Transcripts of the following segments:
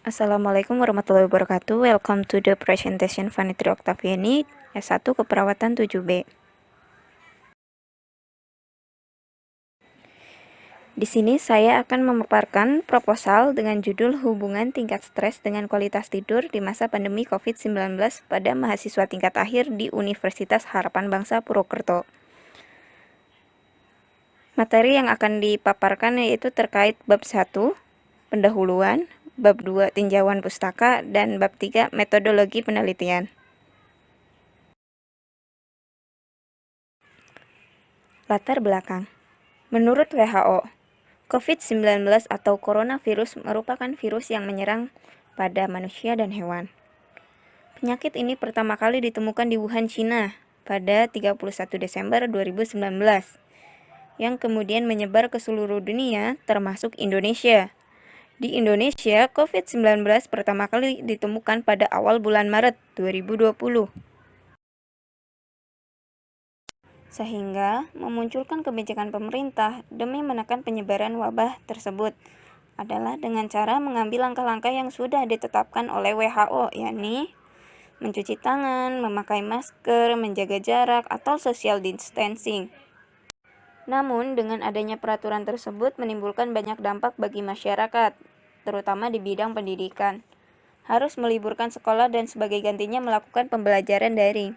Assalamualaikum warahmatullahi wabarakatuh. Welcome to the presentation Vanitri Oktaviani, S1 Keperawatan 7B. Di sini saya akan memaparkan proposal dengan judul Hubungan Tingkat Stres dengan Kualitas Tidur di Masa Pandemi COVID-19 pada Mahasiswa Tingkat Akhir di Universitas Harapan Bangsa Purwokerto. Materi yang akan dipaparkan yaitu terkait bab 1, pendahuluan, bab 2, tinjauan pustaka, dan bab 3, metodologi penelitian. Latar belakang. Menurut WHO, COVID-19 atau coronavirus merupakan virus yang menyerang pada manusia dan hewan. Penyakit ini pertama kali ditemukan di Wuhan, China pada 31 Desember 2019, yang kemudian menyebar ke seluruh dunia termasuk Indonesia. Di Indonesia, COVID-19 pertama kali ditemukan pada awal bulan Maret 2020. Sehingga memunculkan kebijakan pemerintah demi menekan penyebaran wabah tersebut adalah dengan cara mengambil langkah-langkah yang sudah ditetapkan oleh WHO, yakni mencuci tangan, memakai masker, menjaga jarak, atau social distancing. Namun, dengan adanya peraturan tersebut menimbulkan banyak dampak bagi masyarakat, terutama di bidang pendidikan. Harus meliburkan sekolah dan sebagai gantinya melakukan pembelajaran daring.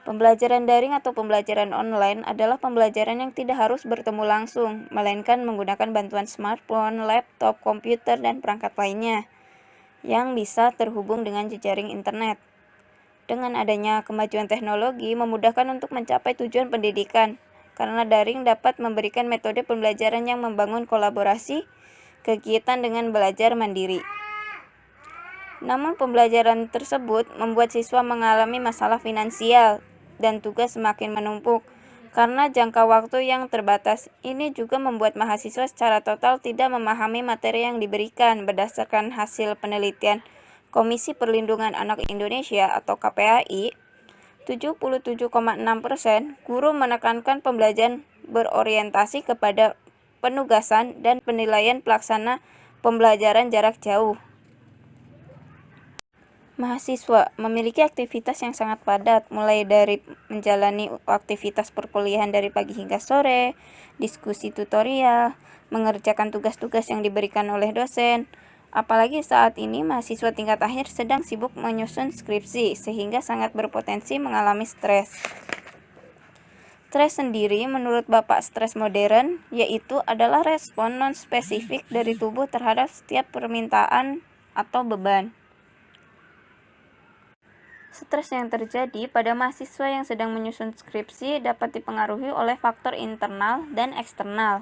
Pembelajaran daring atau pembelajaran online adalah pembelajaran yang tidak harus bertemu langsung, melainkan menggunakan bantuan smartphone, laptop, komputer, dan perangkat lainnya yang bisa terhubung dengan jejaring internet. Dengan adanya kemajuan teknologi memudahkan untuk mencapai tujuan pendidikan, karena daring dapat memberikan metode pembelajaran yang membangun kolaborasi, kegiatan dengan belajar mandiri. Namun pembelajaran tersebut membuat siswa mengalami masalah finansial dan tugas semakin menumpuk karena jangka waktu yang terbatas. Ini juga membuat mahasiswa secara total tidak memahami materi yang diberikan. Berdasarkan hasil penelitian Komisi Perlindungan Anak Indonesia atau KPAI, 77,6% guru menekankan pembelajaran berorientasi kepada penugasan dan penilaian pelaksana pembelajaran jarak jauh. Mahasiswa memiliki aktivitas yang sangat padat, mulai dari menjalani aktivitas perkuliahan dari pagi hingga sore, diskusi tutorial, mengerjakan tugas-tugas yang diberikan oleh dosen. Apalagi saat ini mahasiswa tingkat akhir sedang sibuk menyusun skripsi, sehingga sangat berpotensi mengalami stres. Stres sendiri menurut Bapak stres modern, yaitu adalah respon non-spesifik dari tubuh terhadap setiap permintaan atau beban. Stres yang terjadi pada mahasiswa yang sedang menyusun skripsi dapat dipengaruhi oleh faktor internal dan eksternal,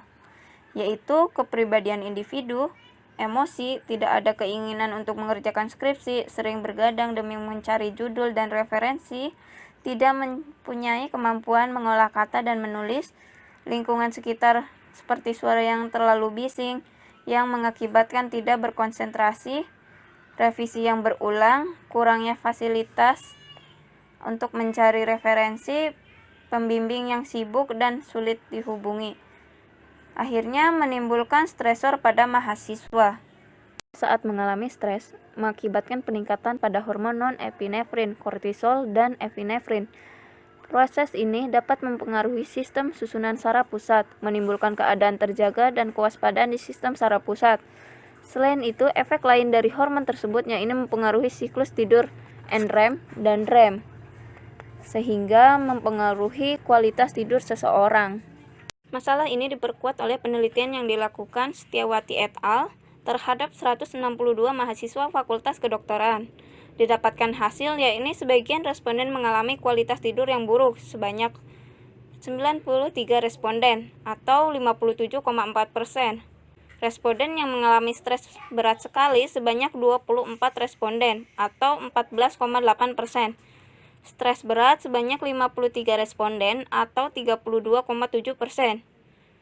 yaitu kepribadian individu, emosi, tidak ada keinginan untuk mengerjakan skripsi, sering bergadang demi mencari judul dan referensi, tidak mempunyai kemampuan mengolah kata dan menulis, lingkungan sekitar seperti suara yang terlalu bising, yang mengakibatkan tidak berkonsentrasi, revisi yang berulang, kurangnya fasilitas untuk mencari referensi, pembimbing yang sibuk dan sulit dihubungi. Akhirnya menimbulkan stresor pada mahasiswa. Saat mengalami stres, mengakibatkan peningkatan pada hormon non-epinefrin, kortisol, dan epinefrin. Proses ini dapat mempengaruhi sistem susunan saraf pusat, menimbulkan keadaan terjaga dan kewaspadaan di sistem saraf pusat. Selain itu, efek lain dari hormon tersebut ini mempengaruhi siklus tidur NREM dan REM, sehingga mempengaruhi kualitas tidur seseorang. Masalah ini diperkuat oleh penelitian yang dilakukan Setiawati et al. Terhadap 162 mahasiswa Fakultas Kedokteran. Didapatkan hasil yakni sebagian responden mengalami kualitas tidur yang buruk sebanyak 93 responden atau 57,4%. Responden yang mengalami stres berat sekali sebanyak 24 responden atau 14,8%. Stres berat sebanyak 53 responden atau 32,7%.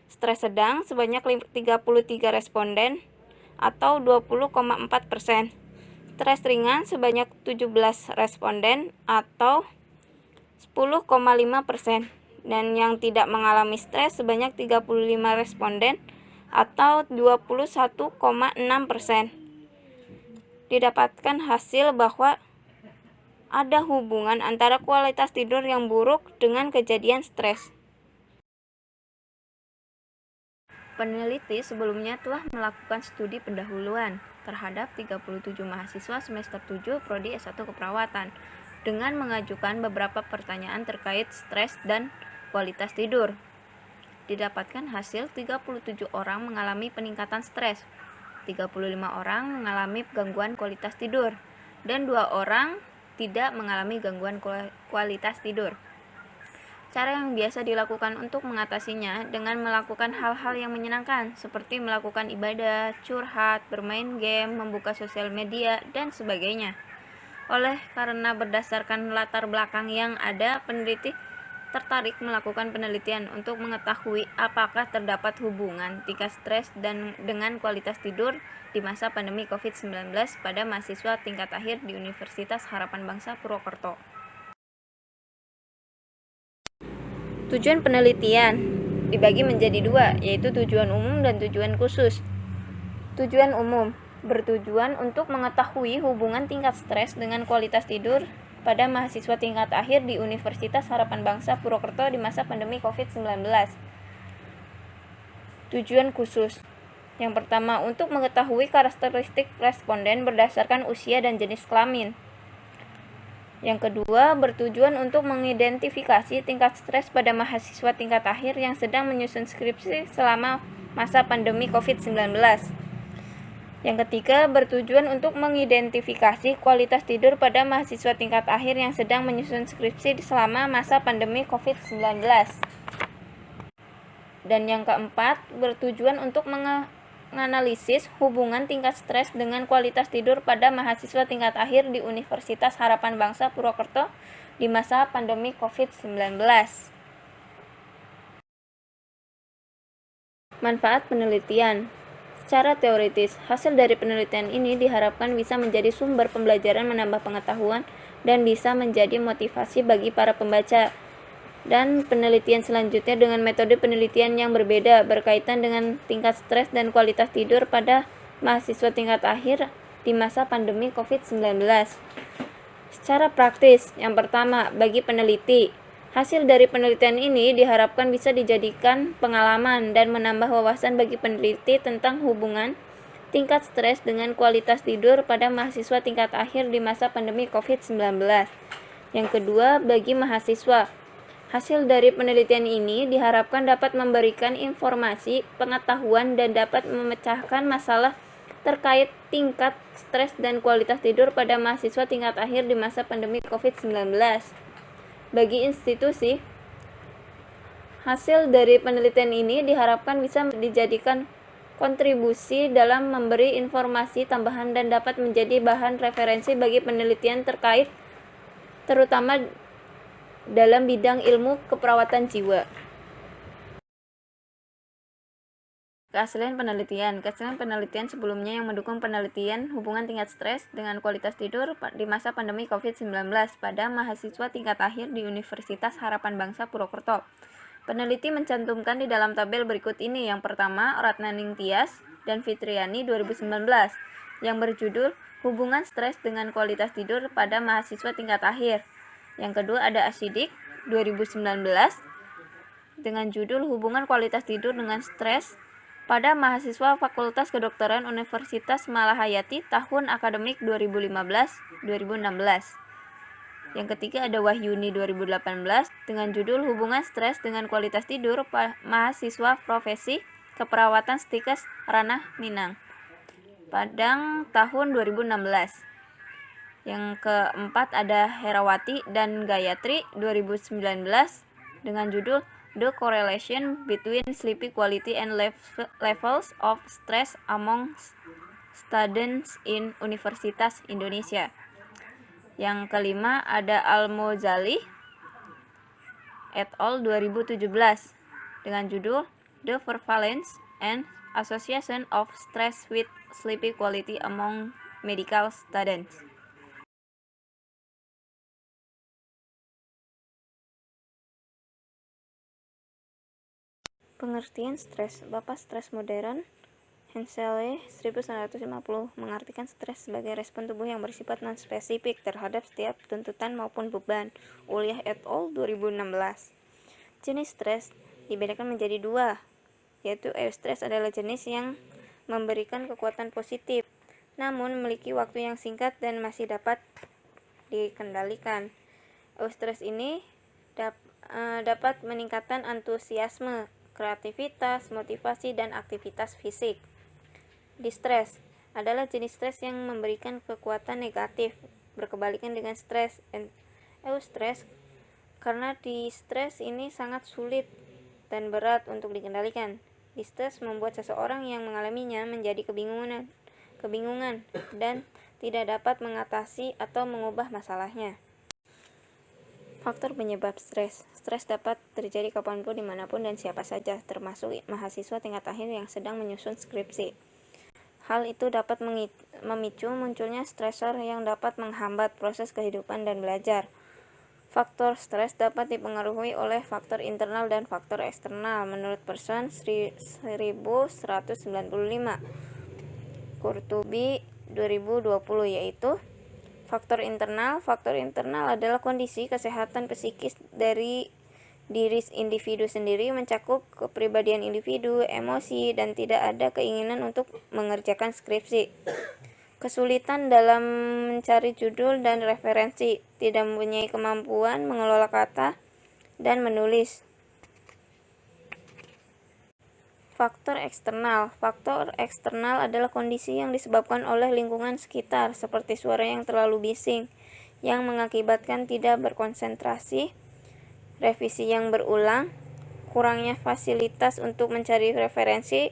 Stres sedang sebanyak 33 responden atau 20,4%. Stres ringan sebanyak 17 responden atau 10,5%. Dan yang tidak mengalami stres sebanyak 35 responden atau 21,6%. didapatkan hasil bahwa ada hubungan antara kualitas tidur yang buruk dengan kejadian stres. Peneliti sebelumnya telah melakukan studi pendahuluan terhadap 37 mahasiswa semester 7 Prodi S1 Keperawatan dengan mengajukan beberapa pertanyaan terkait stres dan kualitas tidur. Didapatkan hasil 37 orang mengalami peningkatan stres, 35 orang mengalami gangguan kualitas tidur, dan 2 orang tidak mengalami gangguan kualitas tidur. Cara yang biasa dilakukan untuk mengatasinya dengan melakukan hal-hal yang menyenangkan, seperti melakukan ibadah, curhat, bermain game, membuka sosial media, dan sebagainya. Oleh karena berdasarkan latar belakang yang ada, peneliti tertarik melakukan penelitian untuk mengetahui apakah terdapat hubungan tingkat stres dengan kualitas tidur di masa pandemi COVID-19 pada mahasiswa tingkat akhir di Universitas Harapan Bangsa Purwokerto. Tujuan penelitian dibagi menjadi dua, yaitu tujuan umum dan tujuan khusus. Tujuan umum bertujuan untuk mengetahui hubungan tingkat stres dengan kualitas tidur pada mahasiswa tingkat akhir di Universitas Harapan Bangsa Purwokerto di masa pandemi COVID-19. Tujuan khusus yang pertama, untuk mengetahui karakteristik responden berdasarkan usia dan jenis kelamin. Yang kedua, bertujuan untuk mengidentifikasi tingkat stres pada mahasiswa tingkat akhir yang sedang menyusun skripsi selama masa pandemi COVID-19. Yang ketiga, bertujuan untuk mengidentifikasi kualitas tidur pada mahasiswa tingkat akhir yang sedang menyusun skripsi selama masa pandemi COVID-19. Dan yang keempat, bertujuan untuk menganalisis hubungan tingkat stres dengan kualitas tidur pada mahasiswa tingkat akhir di Universitas Harapan Bangsa Purwokerto di masa pandemi COVID-19. Manfaat penelitian. Secara teoritis, hasil dari penelitian ini diharapkan bisa menjadi sumber pembelajaran, menambah pengetahuan, dan bisa menjadi motivasi bagi para pembaca. Dan penelitian selanjutnya dengan metode penelitian yang berbeda berkaitan dengan tingkat stres dan kualitas tidur pada mahasiswa tingkat akhir di masa pandemi COVID-19. Secara praktis, yang pertama, bagi peneliti, hasil dari penelitian ini diharapkan bisa dijadikan pengalaman dan menambah wawasan bagi peneliti tentang hubungan tingkat stres dengan kualitas tidur pada mahasiswa tingkat akhir di masa pandemi COVID-19. Yang kedua, bagi mahasiswa, hasil dari penelitian ini diharapkan dapat memberikan informasi, pengetahuan, dan dapat memecahkan masalah terkait tingkat stres dan kualitas tidur pada mahasiswa tingkat akhir di masa pandemi COVID-19. Bagi institusi, hasil dari penelitian ini diharapkan bisa dijadikan kontribusi dalam memberi informasi tambahan dan dapat menjadi bahan referensi bagi penelitian terkait, terutama dalam bidang ilmu keperawatan jiwa. Keaslian penelitian. Keaslian penelitian sebelumnya yang mendukung penelitian hubungan tingkat stres dengan kualitas tidur di masa pandemi COVID-19 pada mahasiswa tingkat akhir di Universitas Harapan Bangsa Purwokerto. Peneliti mencantumkan di dalam tabel berikut ini. Yang pertama, Ratnaning Tias dan Fitriani 2019 yang berjudul Hubungan Stres dengan Kualitas Tidur pada Mahasiswa Tingkat Akhir. Yang kedua ada Asidik 2019 dengan judul Hubungan Kualitas Tidur dengan Stres pada mahasiswa Fakultas Kedokteran Universitas Malahayati tahun akademik 2015-2016. Yang ketiga ada Wahyuni 2018 dengan judul Hubungan Stres dengan Kualitas Tidur mahasiswa Profesi Keperawatan Stikes Ranah Minang Padang tahun 2016. Yang keempat ada Herawati dan Gayatri 2019 dengan judul The Correlation Between Sleep Quality and Levels of Stress Among Students in Universitas Indonesia. Yang kelima ada Al-Mozali et al. 2017 dengan judul The Prevalence and Association of Stress with Sleep Quality Among Medical Students. Pengertian stres. Bapak stres modern Hensele 1950 mengartikan stres sebagai respon tubuh yang bersifat non-spesifik terhadap setiap tuntutan maupun beban. Ulyah et al. 2016. Jenis stres dibedakan menjadi dua, yaitu eustress adalah jenis yang memberikan kekuatan positif, namun memiliki waktu yang singkat dan masih dapat dikendalikan. Eustress ini dapat meningkatkan antusiasme, kreativitas, motivasi, dan aktivitas fisik. Distress adalah jenis stres yang memberikan kekuatan negatif, berkebalikan dengan stres. Eustress karena distress ini sangat sulit dan berat untuk dikendalikan. Distress membuat seseorang yang mengalaminya menjadi kebingungan dan tidak dapat mengatasi atau mengubah masalahnya. Faktor penyebab stres. Stres dapat terjadi kapanpun, dimanapun, dan siapa saja, termasuk mahasiswa tingkat akhir yang sedang menyusun skripsi. Hal itu dapat memicu munculnya stresor yang dapat menghambat proses kehidupan dan belajar. Faktor stres dapat dipengaruhi oleh faktor internal dan faktor eksternal menurut Person 1195, Qurtubi 2020, yaitu faktor internal adalah kondisi kesehatan psikis dari diri individu sendiri, mencakup kepribadian individu, emosi, dan tidak ada keinginan untuk mengerjakan skripsi. Kesulitan dalam mencari judul dan referensi, tidak mempunyai kemampuan mengelola kata dan menulis. Faktor eksternal adalah kondisi yang disebabkan oleh lingkungan sekitar, seperti suara yang terlalu bising, yang mengakibatkan tidak berkonsentrasi, revisi yang berulang, kurangnya fasilitas untuk mencari referensi,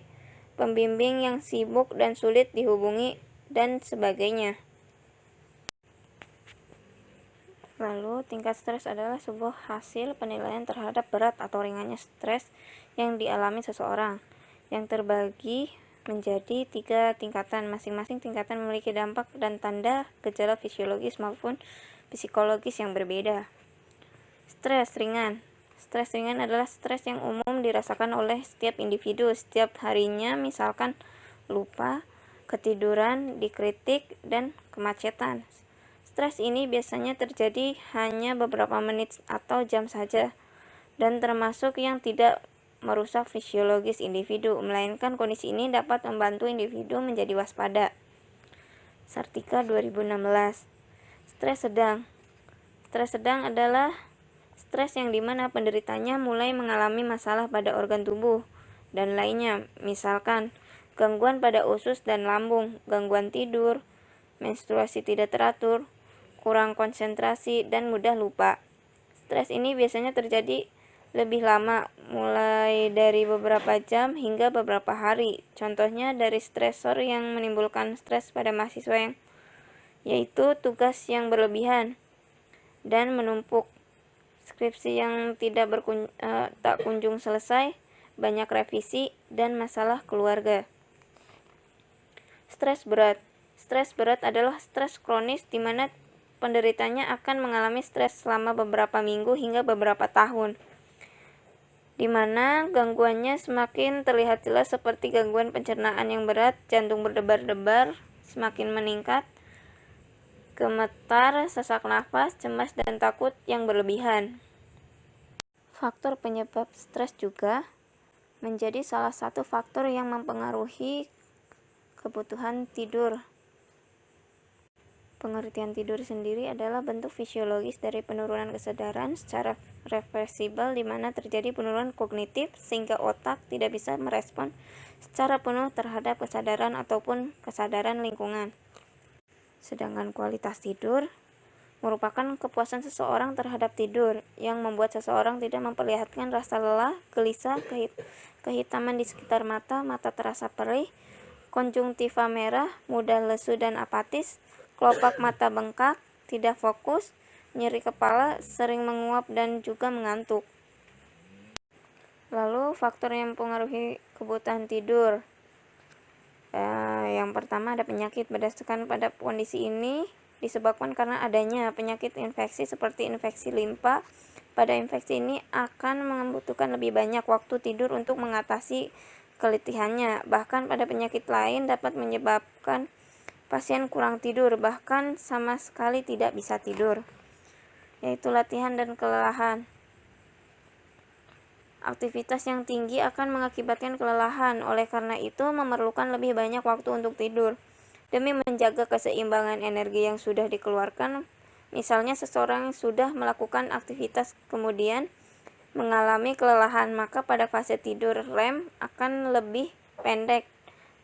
pembimbing yang sibuk dan sulit dihubungi, dan sebagainya. Lalu, tingkat stres adalah sebuah hasil penilaian terhadap berat atau ringannya stres yang dialami seseorang, yang terbagi menjadi 3 tingkatan. Masing-masing tingkatan memiliki dampak dan tanda gejala fisiologis maupun psikologis yang berbeda. Stres ringan. Stres ringan adalah stres yang umum dirasakan oleh setiap individu setiap harinya, misalkan lupa, ketiduran, dikritik, dan kemacetan. Stres ini biasanya terjadi hanya beberapa menit atau jam saja, dan termasuk yang tidak merusak fisiologis individu, melainkan kondisi ini dapat membantu individu menjadi waspada. Sartika 2016. Stres sedang. Stres sedang adalah stres yang dimana penderitanya mulai mengalami masalah pada organ tubuh dan lainnya, misalkan gangguan pada usus dan lambung, gangguan tidur, menstruasi tidak teratur, kurang konsentrasi, dan mudah lupa. Stres ini biasanya terjadi lebih lama, mulai dari beberapa jam hingga beberapa hari. Contohnya dari stresor yang menimbulkan stres pada mahasiswa yaitu tugas yang berlebihan dan menumpuk, skripsi yang tak kunjung selesai, banyak revisi, dan masalah keluarga. Stres berat. Stres berat adalah stres kronis di mana penderitanya akan mengalami stres selama beberapa minggu hingga beberapa tahun, di mana gangguannya semakin terlihat jelas seperti gangguan pencernaan yang berat, jantung berdebar-debar semakin meningkat, gemetar, sesak nafas, cemas, dan takut yang berlebihan. Faktor penyebab stres juga menjadi salah satu faktor yang mempengaruhi kebutuhan tidur. Pengertian tidur sendiri adalah bentuk fisiologis dari penurunan kesadaran secara reversibel di mana terjadi penurunan kognitif sehingga otak tidak bisa merespon secara penuh terhadap kesadaran ataupun kesadaran lingkungan. Sedangkan kualitas tidur merupakan kepuasan seseorang terhadap tidur yang membuat seseorang tidak memperlihatkan rasa lelah, gelisah, kehitaman di sekitar mata terasa perih, konjungtiva merah, mudah lesu dan apatis, kelopak mata bengkak, tidak fokus, nyeri kepala, sering menguap, dan juga mengantuk. Lalu faktor yang mempengaruhi kebutuhan tidur. Yang pertama ada penyakit. Berdasarkan pada kondisi ini disebabkan karena adanya penyakit infeksi seperti infeksi limpa. Pada infeksi ini akan membutuhkan lebih banyak waktu tidur untuk mengatasi keletihannya. Bahkan pada penyakit lain dapat menyebabkan pasien kurang tidur, bahkan sama sekali tidak bisa tidur, yaitu latihan dan kelelahan. Aktivitas yang tinggi akan mengakibatkan kelelahan, oleh karena itu memerlukan lebih banyak waktu untuk tidur. Demi menjaga keseimbangan energi yang sudah dikeluarkan, misalnya seseorang yang sudah melakukan aktivitas kemudian mengalami kelelahan, maka pada fase tidur REM akan lebih pendek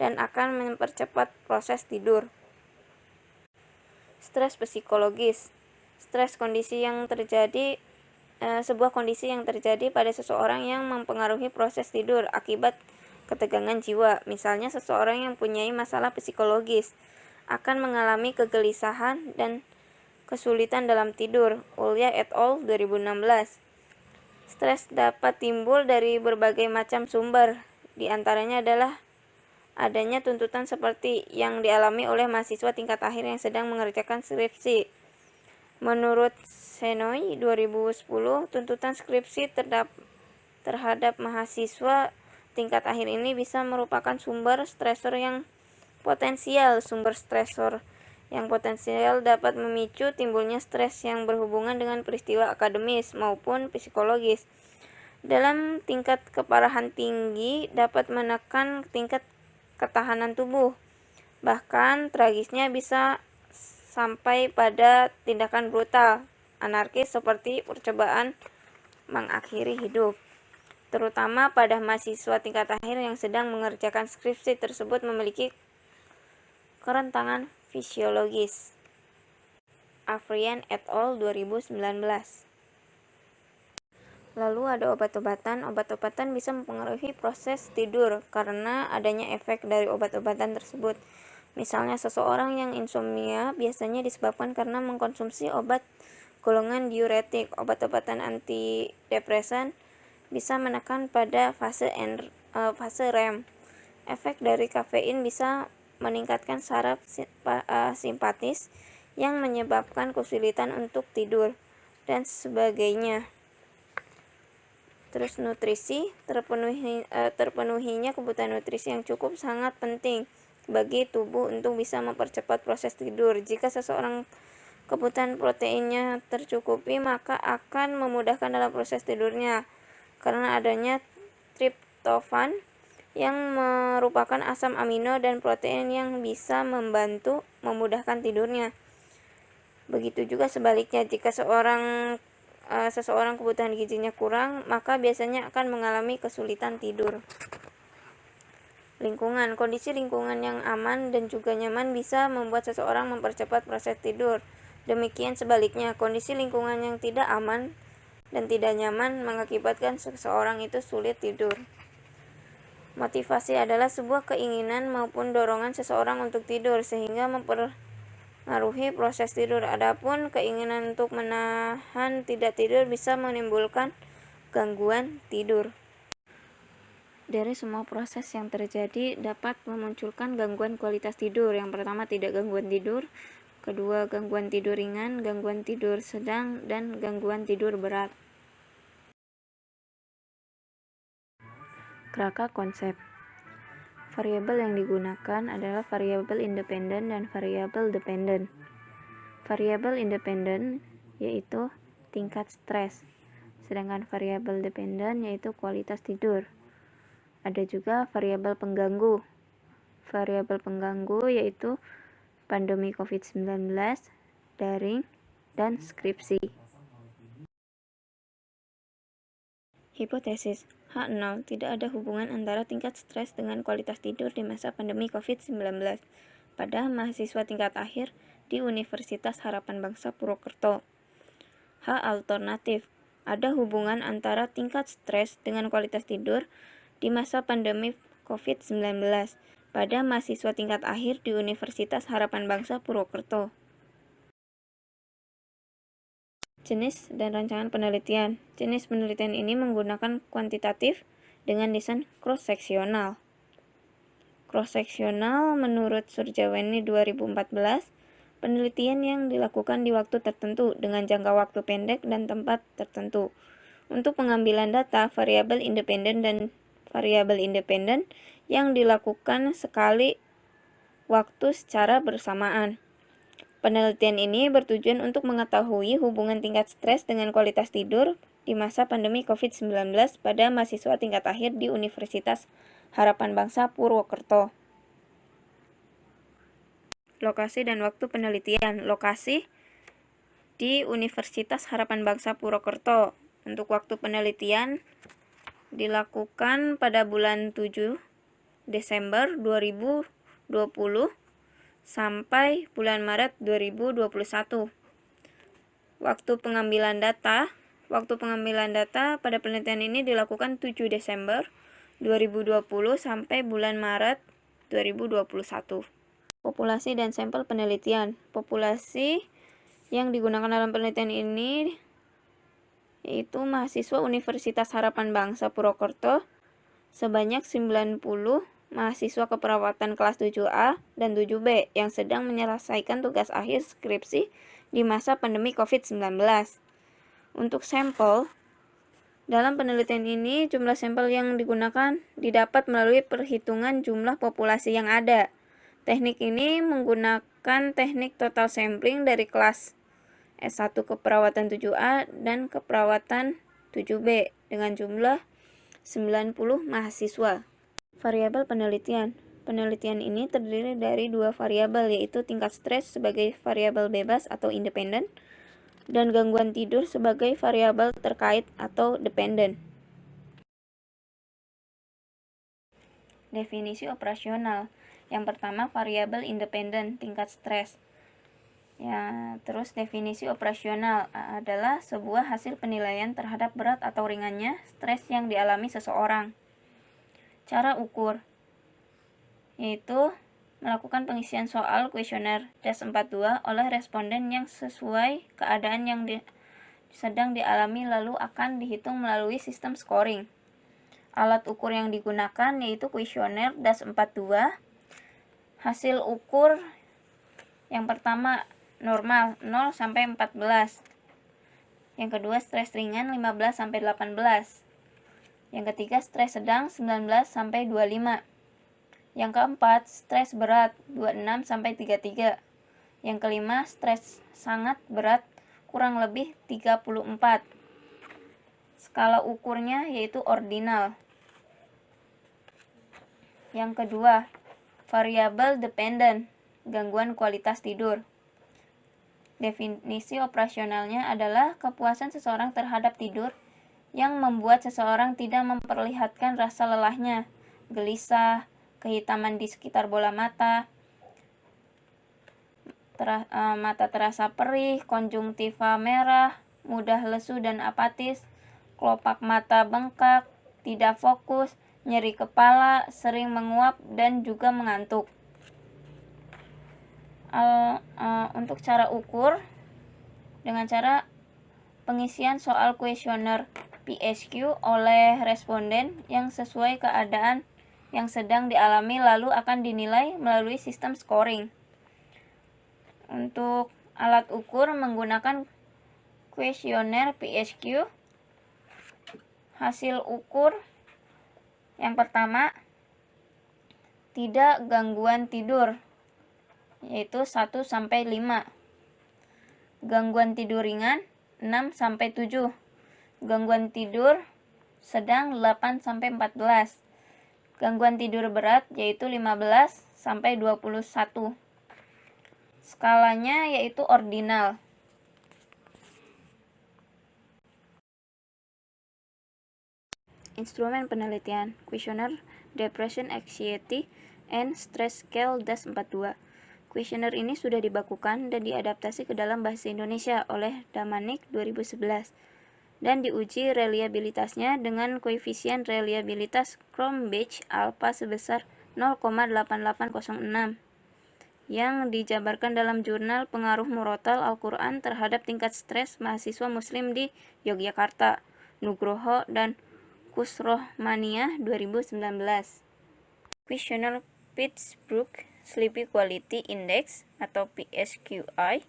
dan akan mempercepat proses tidur. Stres psikologis. Stres sebuah kondisi yang terjadi pada seseorang yang mempengaruhi proses tidur akibat ketegangan jiwa. Misalnya seseorang yang mempunyai masalah psikologis akan mengalami kegelisahan dan kesulitan dalam tidur. Ulya et al. 2016. Stres dapat timbul dari berbagai macam sumber, di antaranya adalah adanya tuntutan seperti yang dialami oleh mahasiswa tingkat akhir yang sedang mengerjakan skripsi. Menurut Senoy 2010, tuntutan skripsi terhadap mahasiswa tingkat akhir ini bisa merupakan sumber stresor yang potensial. Sumber stresor yang potensial dapat memicu timbulnya stres yang berhubungan dengan peristiwa akademis maupun psikologis. Dalam tingkat keparahan tinggi dapat menekan tingkat ketahanan tubuh. Bahkan tragisnya bisa sampai pada tindakan brutal, anarkis seperti percobaan mengakhiri hidup. Terutama pada mahasiswa tingkat akhir yang sedang mengerjakan skripsi tersebut memiliki kerentanan fisiologis. Afrian et al. 2019. Lalu ada obat-obatan. Obat-obatan bisa mempengaruhi proses tidur karena adanya efek dari obat-obatan tersebut. Misalnya seseorang yang insomnia biasanya disebabkan karena mengkonsumsi obat golongan diuretik. Obat-obatan antidepresan bisa menekan pada fase REM. Efek dari kafein bisa meningkatkan saraf simpatis yang menyebabkan kesulitan untuk tidur dan sebagainya. Terus nutrisi, terpenuhinya kebutuhan nutrisi yang cukup sangat penting bagi tubuh untuk bisa mempercepat proses tidur. Jika seseorang kebutuhan proteinnya tercukupi, maka akan memudahkan dalam proses tidurnya karena adanya triptofan yang merupakan asam amino dan protein yang bisa membantu memudahkan tidurnya. Begitu juga sebaliknya, jika seseorang kebutuhan gizinya kurang, maka biasanya akan mengalami kesulitan tidur. Lingkungan. Kondisi lingkungan yang aman dan juga nyaman bisa membuat seseorang mempercepat proses tidur. Demikian sebaliknya, kondisi lingkungan yang tidak aman dan tidak nyaman mengakibatkan seseorang itu sulit tidur. Motivasi adalah sebuah keinginan maupun dorongan seseorang untuk tidur sehingga mempengaruhi proses tidur. Adapun keinginan untuk menahan tidak tidur bisa menimbulkan gangguan tidur. Dari semua proses yang terjadi dapat memunculkan gangguan kualitas tidur. Yang pertama, tidak gangguan tidur. Kedua, gangguan tidur ringan, gangguan tidur sedang, dan gangguan tidur berat. Kerangka konsep. Variabel yang digunakan adalah variabel independen dan variabel dependen. Variabel independen yaitu tingkat stres, sedangkan variabel dependen yaitu kualitas tidur. Ada juga variabel pengganggu. Variabel pengganggu yaitu pandemi COVID-19, daring, dan skripsi. Hipotesis H0, tidak ada hubungan antara tingkat stres dengan kualitas tidur di masa pandemi COVID-19 pada mahasiswa tingkat akhir di Universitas Harapan Bangsa Purwokerto. H alternatif, ada hubungan antara tingkat stres dengan kualitas tidur di masa pandemi COVID-19 pada mahasiswa tingkat akhir di Universitas Harapan Bangsa Purwokerto. Jenis dan rancangan penelitian. Jenis penelitian ini menggunakan kuantitatif dengan desain cross-seksional. Cross-seksional menurut Surjaweni 2014, penelitian yang dilakukan di waktu tertentu dengan jangka waktu pendek dan tempat tertentu. Untuk pengambilan data, variabel independen dan variabel independen yang dilakukan sekali waktu secara bersamaan. Penelitian ini bertujuan untuk mengetahui hubungan tingkat stres dengan kualitas tidur di masa pandemi COVID-19 pada mahasiswa tingkat akhir di Universitas Harapan Bangsa Purwokerto. Lokasi dan waktu penelitian. Lokasi di Universitas Harapan Bangsa Purwokerto. Untuk waktu penelitian dilakukan pada bulan 7 Desember 2020 sampai bulan Maret 2021. Waktu pengambilan data pada penelitian ini dilakukan 7 Desember 2020 sampai bulan Maret 2021. Populasi dan sampel penelitian. Populasi yang digunakan dalam penelitian ini yaitu mahasiswa Universitas Harapan Bangsa Purwokerto sebanyak 90 mahasiswa keperawatan kelas 7A dan 7B yang sedang menyelesaikan tugas akhir skripsi di masa pandemi COVID-19. Untuk sampel, dalam penelitian ini jumlah sampel yang digunakan didapat melalui perhitungan jumlah populasi yang ada. Teknik ini menggunakan teknik total sampling dari kelas S1 keperawatan 7A dan keperawatan 7B dengan jumlah 90 mahasiswa. Variabel penelitian. Penelitian ini terdiri dari dua variabel, yaitu tingkat stres sebagai variabel bebas atau independen dan gangguan tidur sebagai variabel terkait atau dependen. Definisi operasional. Yang pertama, variabel independen tingkat stres. Terus definisi operasional adalah sebuah hasil penilaian terhadap berat atau ringannya stres yang dialami seseorang. Cara ukur yaitu melakukan pengisian soal kuesioner DAS42 oleh responden yang sesuai keadaan yang sedang dialami, lalu akan dihitung melalui sistem scoring. Alat ukur yang digunakan yaitu kuesioner DAS42. Hasil ukur yang pertama normal 0 sampai 14. Yang kedua stres ringan 15 sampai 18. Yang ketiga stres sedang 19 sampai 25. Yang keempat stres berat 26 sampai 33. Yang kelima stres sangat berat kurang lebih 34. Skala ukurnya yaitu ordinal. Yang kedua, variabel dependen, gangguan kualitas tidur. Definisi operasionalnya adalah kepuasan seseorang terhadap tidur yang membuat seseorang tidak memperlihatkan rasa lelahnya, gelisah, kehitaman di sekitar bola mata, mata terasa perih, konjungtiva merah, mudah lesu dan apatis, kelopak mata bengkak, tidak fokus, nyeri kepala, sering menguap, dan juga mengantuk. Untuk cara ukur, dengan cara pengisian soal kuesioner PSQ oleh responden yang sesuai keadaan yang sedang dialami, lalu akan dinilai melalui sistem scoring. Untuk alat ukur menggunakan kuesioner PSQ. Hasil ukur yang pertama, tidak gangguan tidur, yaitu 1 sampai 5. Gangguan tidur ringan 6 sampai 7. Gangguan tidur sedang 8 sampai 14. Gangguan tidur berat yaitu 15 sampai 21. Skalanya yaitu ordinal. Instrumen penelitian, Questionnaire Depression Anxiety and Stress Scale DAS42. Questionnaire ini sudah dibakukan dan diadaptasi ke dalam bahasa Indonesia oleh Damanik 2011 dan diuji reliabilitasnya dengan koefisien reliabilitas Cronbach alpha sebesar 0,8806 yang dijabarkan dalam jurnal Pengaruh Murotal Al-Quran terhadap tingkat stres mahasiswa muslim di Yogyakarta, Nugroho dan Kusrohmaniah 2019. Questionnaire Pittsburgh Sleepy Quality Index atau PSQI.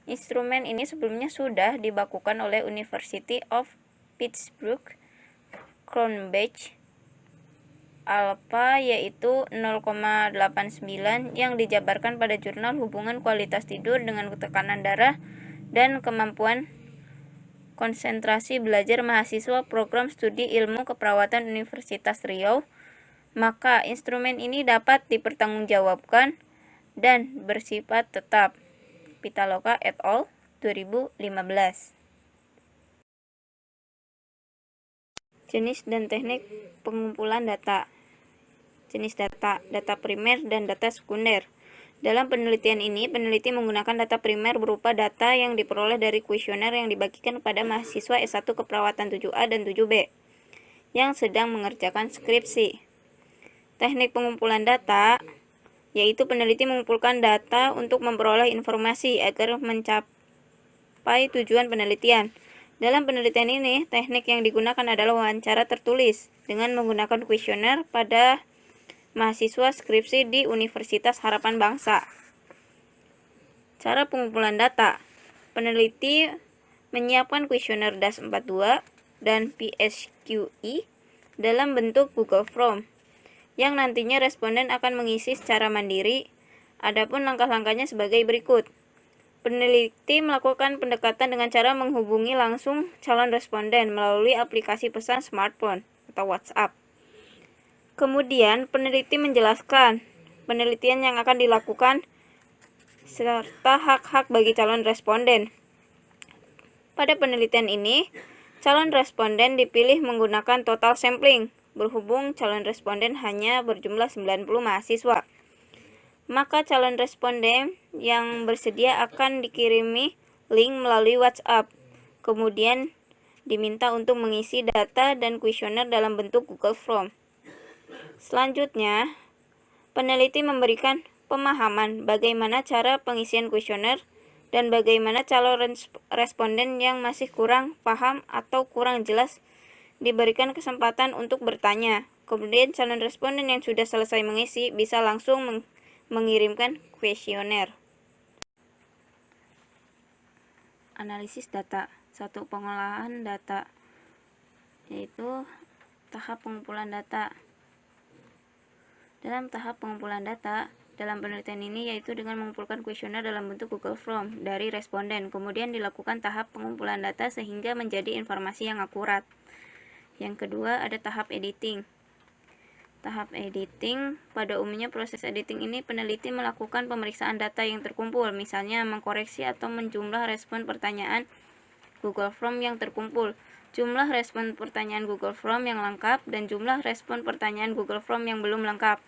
Instrumen ini sebelumnya sudah dibakukan oleh University of Pittsburgh, Cronbach, alfa yaitu 0,89 yang dijabarkan pada jurnal Hubungan Kualitas Tidur dengan Tekanan Darah dan Kemampuan Konsentrasi Belajar Mahasiswa Program Studi Ilmu Keperawatan Universitas Riau, maka instrumen ini dapat dipertanggungjawabkan dan bersifat tetap. Pitaloka et al. 2015. Jenis dan teknik pengumpulan data. Jenis data, data primer dan data sekunder. Dalam penelitian ini, peneliti menggunakan data primer berupa data yang diperoleh dari kuesioner yang dibagikan kepada mahasiswa S1 Keperawatan 7A dan 7B yang sedang mengerjakan skripsi. Teknik pengumpulan data yaitu peneliti mengumpulkan data untuk memperoleh informasi agar mencapai tujuan penelitian. Dalam penelitian ini, teknik yang digunakan adalah wawancara tertulis dengan menggunakan kuesioner pada mahasiswa skripsi di Universitas Harapan Bangsa. Cara pengumpulan data. Peneliti menyiapkan kuesioner DAS42 dan PSQI dalam bentuk Google Form yang nantinya responden akan mengisi secara mandiri. Adapun langkah-langkahnya sebagai berikut. Peneliti melakukan pendekatan dengan cara menghubungi langsung calon responden melalui aplikasi pesan smartphone atau WhatsApp. Kemudian, peneliti menjelaskan penelitian yang akan dilakukan serta hak-hak bagi calon responden. Pada penelitian ini, calon responden dipilih menggunakan total sampling, berhubung calon responden hanya berjumlah 90 mahasiswa. Maka calon responden yang bersedia akan dikirimi link melalui WhatsApp. Kemudian diminta untuk mengisi data dan kuesioner dalam bentuk Google Form. Selanjutnya, peneliti memberikan pemahaman bagaimana cara pengisian kuesioner dan bagaimana calon responden yang masih kurang paham atau kurang jelas diberikan kesempatan untuk bertanya. Kemudian calon responden yang sudah selesai mengisi bisa langsung mengirimkan kuesioner. Analisis data. Satu, pengolahan data, yaitu tahap pengumpulan data. Dalam tahap pengumpulan data, dalam penelitian ini yaitu dengan mengumpulkan kuesioner dalam bentuk Google Form dari responden. Kemudian dilakukan tahap pengumpulan data sehingga menjadi informasi yang akurat. Yang kedua, ada tahap editing. Tahap editing, pada umumnya proses editing ini peneliti melakukan pemeriksaan data yang terkumpul, misalnya mengkoreksi atau menjumlah respon pertanyaan Google Form yang terkumpul, jumlah respon pertanyaan Google Form yang lengkap, dan jumlah respon pertanyaan Google Form yang belum lengkap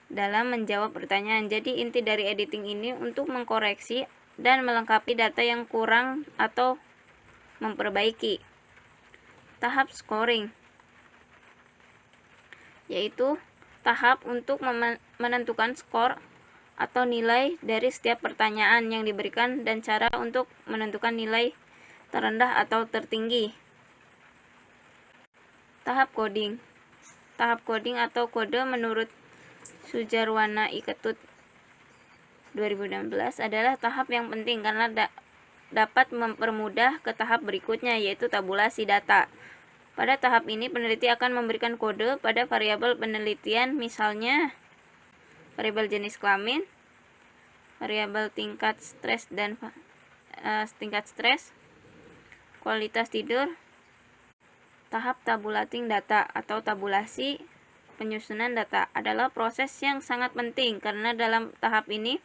dalam menjawab pertanyaan. Jadi inti dari editing ini untuk mengkoreksi dan melengkapi data yang kurang atau memperbaiki. Tahap scoring, yaitu tahap untuk menentukan skor atau nilai dari setiap pertanyaan yang diberikan dan cara untuk menentukan nilai terendah atau tertinggi. Tahap coding. Tahap coding atau kode menurut Sujarwana Iketut 2016 adalah tahap yang penting karena dapat mempermudah ke tahap berikutnya, yaitu tabulasi data. Pada tahap ini peneliti akan memberikan kode pada variabel penelitian, misalnya variabel jenis kelamin, variabel tingkat stres dan kualitas tidur. Tahap tabulating data atau tabulasi penyusunan data adalah proses yang sangat penting karena dalam tahap ini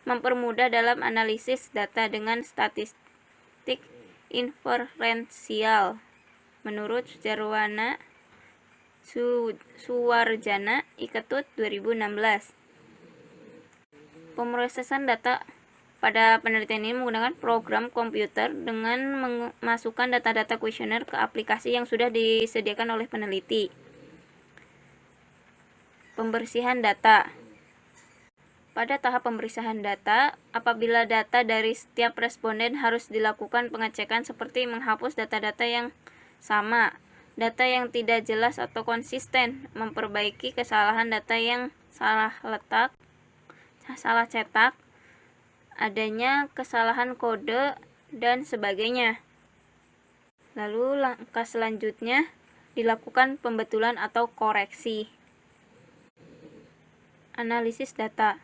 mempermudah dalam analisis data dengan statistik inferensial. Menurut Suwarjana Iketut 2016. Pemrosesan data pada penelitian ini menggunakan program komputer dengan memasukkan data-data kuesioner ke aplikasi yang sudah disediakan oleh peneliti. Pembersihan data. Pada tahap pembersihan data, apabila data dari setiap responden harus dilakukan pengecekan seperti menghapus data-data yang sama, data yang tidak jelas atau konsisten, memperbaiki kesalahan data yang salah cetak, adanya kesalahan kode, dan sebagainya. Lalu langkah selanjutnya dilakukan pembetulan atau koreksi. Analisis data.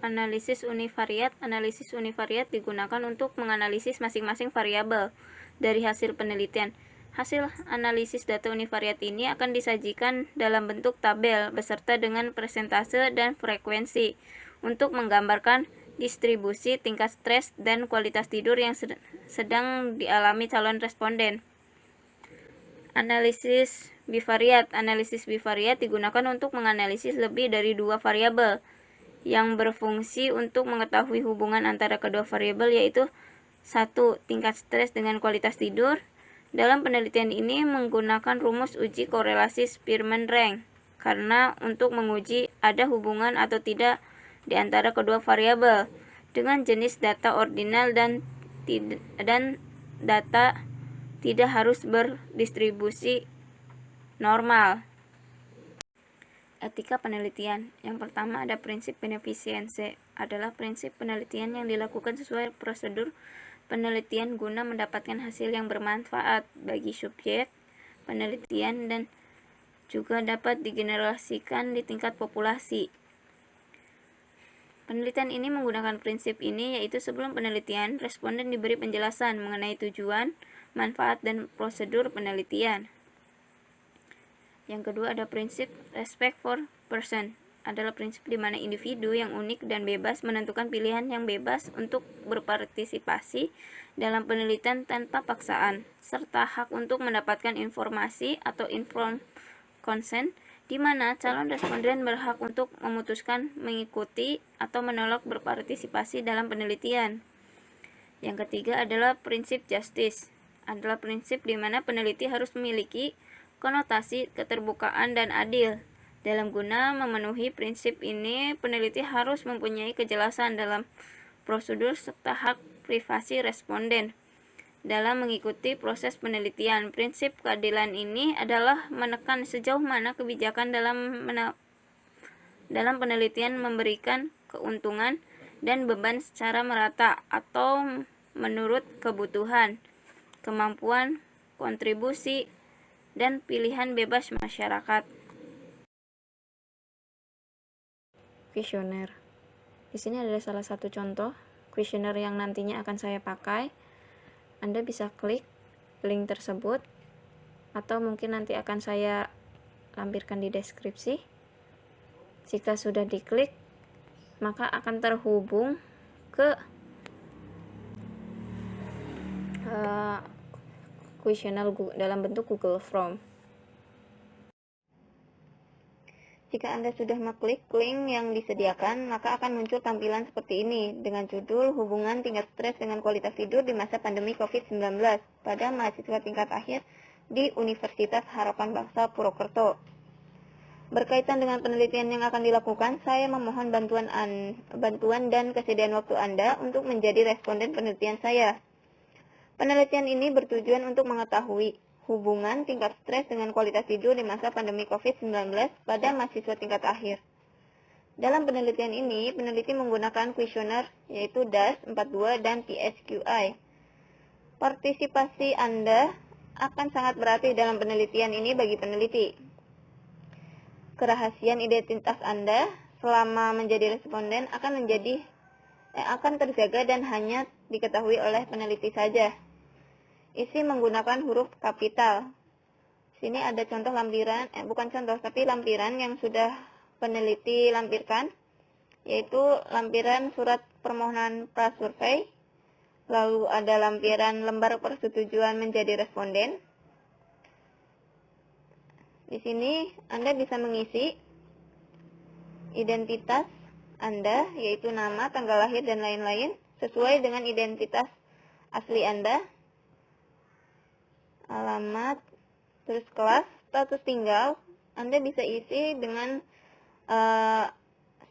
Analisis univariat. Analisis univariat digunakan untuk menganalisis masing-masing variabel dari hasil penelitian. Hasil analisis data univariat ini akan disajikan dalam bentuk tabel beserta dengan persentase dan frekuensi untuk menggambarkan distribusi tingkat stres dan kualitas tidur yang sedang dialami calon responden. Analisis bivariat. Analisis bivariat digunakan untuk menganalisis lebih dari dua variabel yang berfungsi untuk mengetahui hubungan antara kedua variabel, yaitu 1. Tingkat stres dengan kualitas tidur. Dalam penelitian ini menggunakan rumus uji korelasi Spearman-Rank karena untuk menguji ada hubungan atau tidak di antara kedua variabel dengan jenis data ordinal dan data tidak harus berdistribusi normal. Etika penelitian. Yang pertama ada prinsip beneficience, adalah prinsip penelitian yang dilakukan sesuai prosedur penelitian guna mendapatkan hasil yang bermanfaat bagi subjek penelitian dan juga dapat digenerasikan di tingkat populasi. Penelitian ini menggunakan prinsip ini, yaitu sebelum penelitian, responden diberi penjelasan mengenai tujuan, manfaat, dan prosedur penelitian. Yang kedua ada prinsip respect for person, adalah prinsip di mana individu yang unik dan bebas menentukan pilihan yang bebas untuk berpartisipasi dalam penelitian tanpa paksaan, serta hak untuk mendapatkan informasi atau informed consent, di mana calon responden berhak untuk memutuskan mengikuti atau menolak berpartisipasi dalam penelitian. Yang ketiga adalah prinsip justice, adalah prinsip di mana peneliti harus memiliki konotasi keterbukaan dan adil. Dalam guna memenuhi prinsip ini, peneliti harus mempunyai kejelasan dalam prosedur serta hak privasi responden dalam mengikuti proses penelitian. Prinsip keadilan ini adalah menekan sejauh mana kebijakan dalam penelitian memberikan keuntungan dan beban secara merata atau menurut kebutuhan, kemampuan, kontribusi, dan pilihan bebas masyarakat. Kuesioner. Di sini ada salah satu contoh kuesioner yang nantinya akan saya pakai. Anda bisa klik link tersebut atau mungkin nanti akan saya lampirkan di deskripsi. Jika sudah diklik, maka akan terhubung ke kuesioner dalam bentuk Google Form. Jika Anda sudah mengklik link yang disediakan, maka akan muncul tampilan seperti ini dengan judul Hubungan Tingkat Stres dengan Kualitas Tidur di Masa Pandemi COVID-19 pada mahasiswa tingkat akhir di Universitas Harapan Bangsa Purwokerto. Berkaitan dengan penelitian yang akan dilakukan, saya memohon bantuan dan kesediaan waktu Anda untuk menjadi responden penelitian saya. Penelitian ini bertujuan untuk mengetahui hubungan tingkat stres dengan kualitas tidur di masa pandemi COVID-19 pada mahasiswa tingkat akhir. Dalam penelitian ini, peneliti menggunakan kuesioner yaitu DAS-42 dan PSQI. Partisipasi Anda akan sangat berarti dalam penelitian ini bagi peneliti. Kerahasiaan identitas Anda selama menjadi responden akan terjaga dan hanya diketahui oleh peneliti saja. Isi menggunakan huruf kapital. Sini ada contoh lampiran, lampiran yang sudah peneliti lampirkan, yaitu lampiran surat permohonan prasurvei, lalu ada lampiran lembar persetujuan menjadi responden. Di sini Anda bisa mengisi identitas Anda, yaitu nama, tanggal lahir, dan lain-lain, sesuai dengan identitas asli Anda. Alamat, terus kelas, status tinggal, Anda bisa isi dengan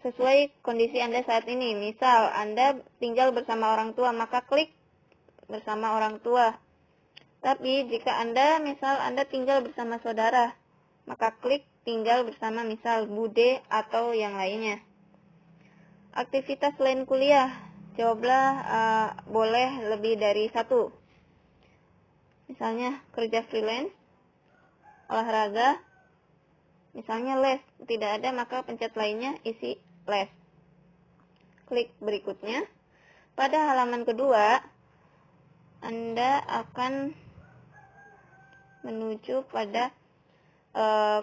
sesuai kondisi Anda saat ini. Misal, Anda tinggal bersama orang tua, maka klik bersama orang tua. Tapi, jika Anda tinggal bersama saudara, maka klik tinggal bersama misal Bude atau yang lainnya. Aktivitas selain kuliah, jawablah boleh lebih dari satu. Misalnya kerja freelance, olahraga, Misalnya les, tidak ada, maka pencet lainnya, isi les. Klik berikutnya. Pada halaman kedua, Anda akan menuju pada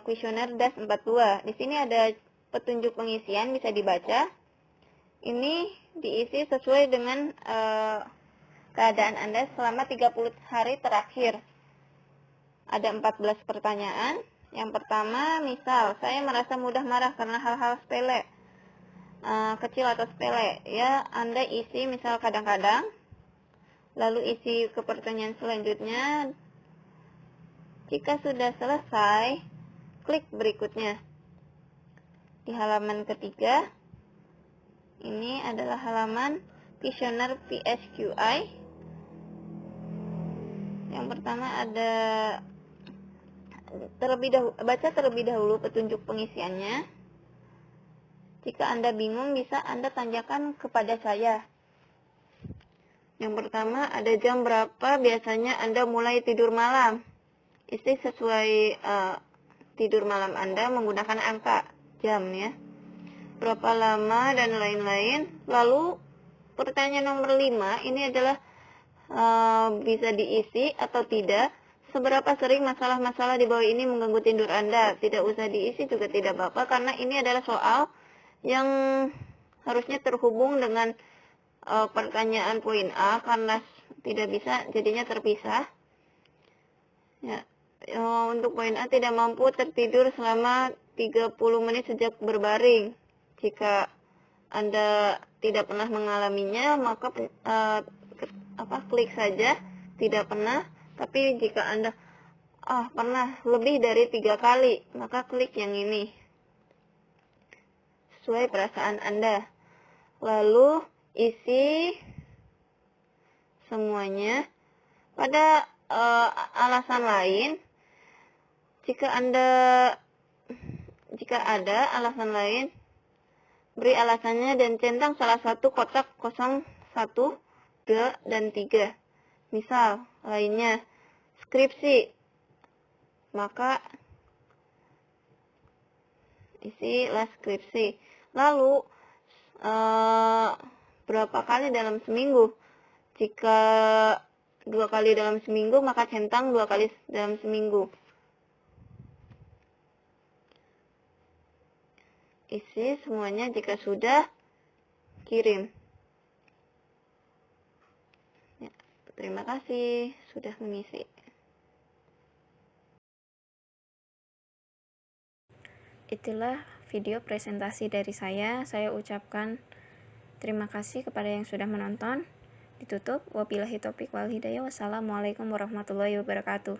kuesioner DAS 42. Di sini ada petunjuk pengisian, bisa dibaca. Ini diisi sesuai dengan keadaan Anda selama 30 hari terakhir. Ada 14 pertanyaan. Yang pertama, misal, saya merasa mudah marah karena hal-hal sepele, kecil atau sepele. Ya, Anda isi misal kadang-kadang, lalu isi ke pertanyaan selanjutnya. Jika sudah selesai, klik berikutnya. Di halaman ketiga, ini adalah halaman kuesioner PSQI. Yang pertama ada baca terlebih dahulu petunjuk pengisiannya. Jika Anda bingung, bisa Anda tanyakan kepada saya. Yang pertama, ada jam berapa biasanya Anda mulai tidur malam. Isi sesuai tidur malam Anda menggunakan angka jam ya. Berapa lama dan lain-lain. Lalu pertanyaan nomor 5 ini adalah bisa diisi atau tidak. Seberapa sering masalah-masalah di bawah ini mengganggu tidur Anda? Tidak usah diisi juga tidak apa-apa, karena ini adalah soal yang harusnya terhubung dengan pertanyaan poin A, karena tidak bisa jadinya terpisah. Ya, untuk poin A, tidak mampu tertidur selama 30 menit sejak berbaring. Jika Anda tidak pernah mengalaminya, maka klik saja tidak pernah. Tapi jika Anda pernah lebih dari 3 kali, maka klik yang ini sesuai perasaan Anda. Lalu isi semuanya. Pada alasan lain, jika ada alasan lain, beri alasannya dan centang salah satu kotak kosong 1, 2, dan 3. Misal lainnya skripsi, maka isilah skripsi. Lalu berapa kali dalam seminggu? Jika 2 kali dalam seminggu, maka centang 2 kali dalam seminggu. Isi semuanya, jika sudah, kirim. Ya, terima kasih sudah mengisi. Itulah video presentasi dari saya. Saya ucapkan terima kasih kepada yang sudah menonton. Ditutup. Wabillahi taufiq wal hidayah. Wassalamualaikum warahmatullahi wabarakatuh.